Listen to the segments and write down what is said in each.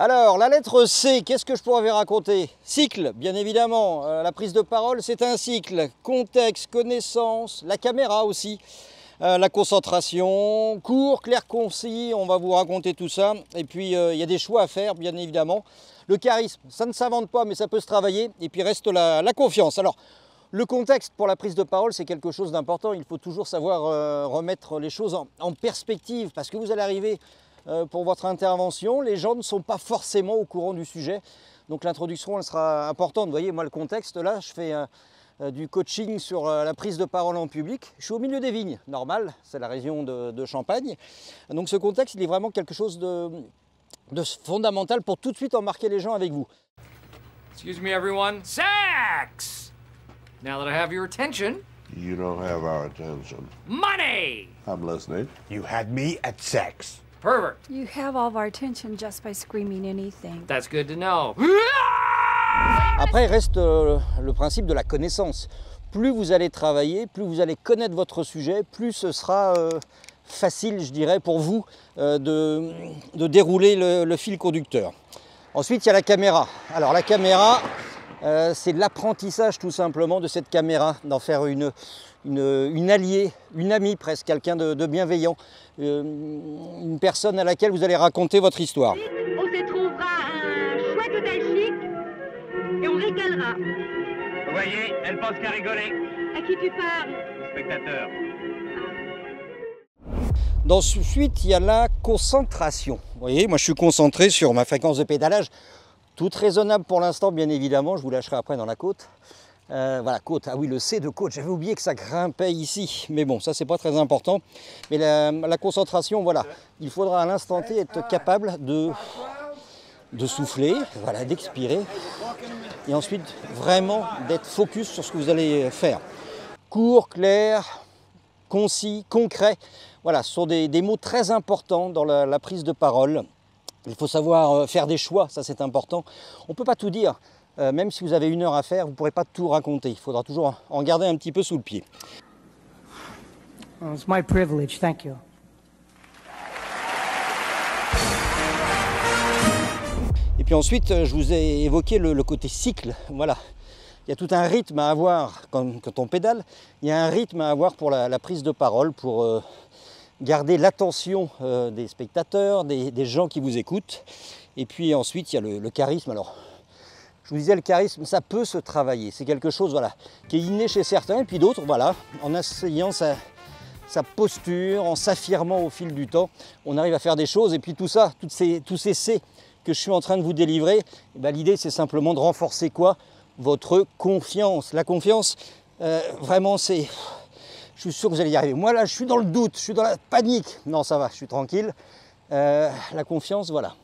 Alors, la lettre C, qu'est-ce que je pourrais raconter? Cycle, bien évidemment. La prise de parole, c'est un cycle. Contexte, connaissance, la caméra aussi. La concentration, court, clair, concis, on va vous raconter tout ça. Et puis, il y a des choix à faire, bien évidemment. Le charisme, ça ne s'invente pas, mais ça peut se travailler. Et puis, reste la confiance. Alors, le contexte pour la prise de parole, c'est quelque chose d'important. Il faut toujours savoir remettre les choses en perspective, parce que vous allez arriver pour votre intervention, les gens ne sont pas forcément au courant du sujet. Donc l'introduction, elle sera importante. Vous voyez, moi, le contexte, là, je fais du coaching sur la prise de parole en public. Je suis au milieu des vignes, normal, c'est la région de Champagne. Donc ce contexte, il est vraiment quelque chose de fondamental pour tout de suite embarquer les gens avec vous. Excuse me, everyone. Sex! Now that I have your attention... You don't have our attention. Money! I'm listening. You had me at sex. Pervert. You have all of our attention just by screaming anything. That's good to know. Après, reste le principe de la connaissance. Plus vous allez travailler, plus vous allez connaître votre sujet, plus ce sera facile, je dirais, pour vous de dérouler le fil conducteur. Ensuite, il y a la caméra. Alors la caméra, c'est l'apprentissage tout simplement de cette caméra, d'en faire une alliée, une amie presque, quelqu'un de bienveillant, une personne à laquelle vous allez raconter votre histoire. On se trouvera un chouette hôtel chic et on régalera. Vous voyez, elle pense qu'à rigoler. À qui tu parles? Au spectateur. Ensuite, il y a la concentration. Vous voyez, moi je suis concentré sur ma fréquence de pédalage, toute raisonnable pour l'instant, bien évidemment, je vous lâcherai après dans la côte. Voilà, côte, ah oui, le C de côte, j'avais oublié que ça grimpait ici, mais bon, ça c'est pas très important. Mais la concentration, voilà, il faudra à l'instant T être capable de souffler, voilà, d'expirer, et ensuite vraiment d'être focus sur ce que vous allez faire. Court, clair, concis, concret, voilà, ce sont des mots très importants dans la prise de parole. Il faut savoir faire des choix, ça c'est important. On ne peut pas tout dire. Même si vous avez 1 heure à faire, vous ne pourrez pas tout raconter. Il faudra toujours en garder un petit peu sous le pied. Well, it's my privilege, thank you. Et puis ensuite, je vous ai évoqué le côté cycle. Voilà. Il y a tout un rythme à avoir quand on pédale. Il y a un rythme à avoir pour la prise de parole, pour garder l'attention des spectateurs, des gens qui vous écoutent. Et puis ensuite, il y a le charisme. Alors, je vous disais, le charisme, ça peut se travailler. C'est quelque chose, voilà, qui est inné chez certains, et puis d'autres, voilà, en asseyant sa posture, en s'affirmant au fil du temps, on arrive à faire des choses. Et puis tout ça, tous ces C que je suis en train de vous délivrer, eh ben, l'idée, c'est simplement de renforcer quoi? Votre confiance. La confiance, vraiment, c'est... Je suis sûr que vous allez y arriver. Moi, là, je suis dans le doute, je suis dans la panique. Non, ça va, je suis tranquille. La confiance, voilà.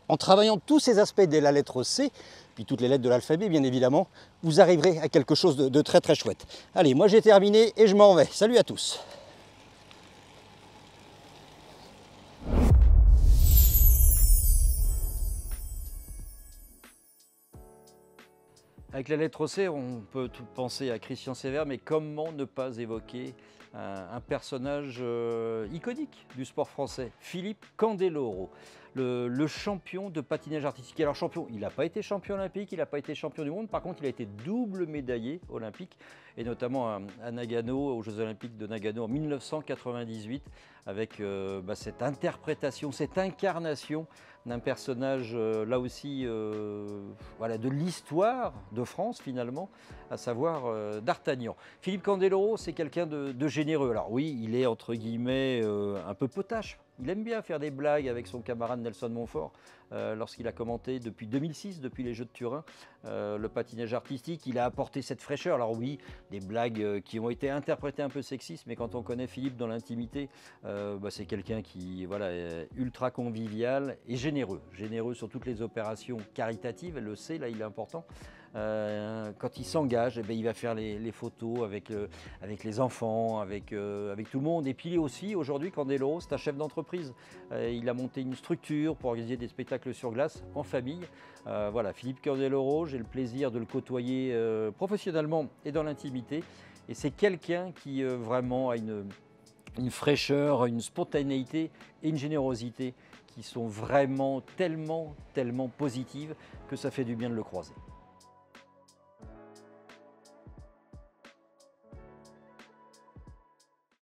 En travaillant tous ces aspects de la lettre C, puis toutes les lettres de l'alphabet, bien évidemment, vous arriverez à quelque chose de très très chouette. Allez, moi j'ai terminé et je m'en vais. Salut à tous. Avec la lettre C, on peut tout penser à Christian Sévère, mais comment ne pas évoquer un personnage iconique du sport français, Philippe Candeloro, le champion de patinage artistique. Alors champion, il n'a pas été champion olympique, il n'a pas été champion du monde, par contre il a été double médaillé olympique, et notamment à Nagano, aux Jeux Olympiques de Nagano en 1998, avec cette interprétation, cette incarnation d'un personnage là aussi voilà, de l'histoire de France finalement, à savoir d'Artagnan. Philippe Candeloro, c'est quelqu'un de généreux. Alors oui, il est entre guillemets un peu potache. Il aime bien faire des blagues avec son camarade Nelson Montfort lorsqu'il a commenté depuis 2006, depuis les Jeux de Turin, le patinage artistique. Il a apporté cette fraîcheur. Alors oui, des blagues qui ont été interprétées un peu sexistes, mais quand on connaît Philippe dans l'intimité, c'est quelqu'un qui voilà, est ultra convivial et généreux. Généreux sur toutes les opérations caritatives, elle le sait, là il est important. Quand il s'engage, il va faire les photos avec les enfants, avec tout le monde. Et puis aussi, aujourd'hui, Candeloro, c'est un chef d'entreprise. Il a monté une structure pour organiser des spectacles sur glace en famille. Voilà, Philippe Candeloro, j'ai le plaisir de le côtoyer professionnellement et dans l'intimité. Et c'est quelqu'un qui vraiment a une fraîcheur, une spontanéité et une générosité qui sont vraiment tellement positives que ça fait du bien de le croiser.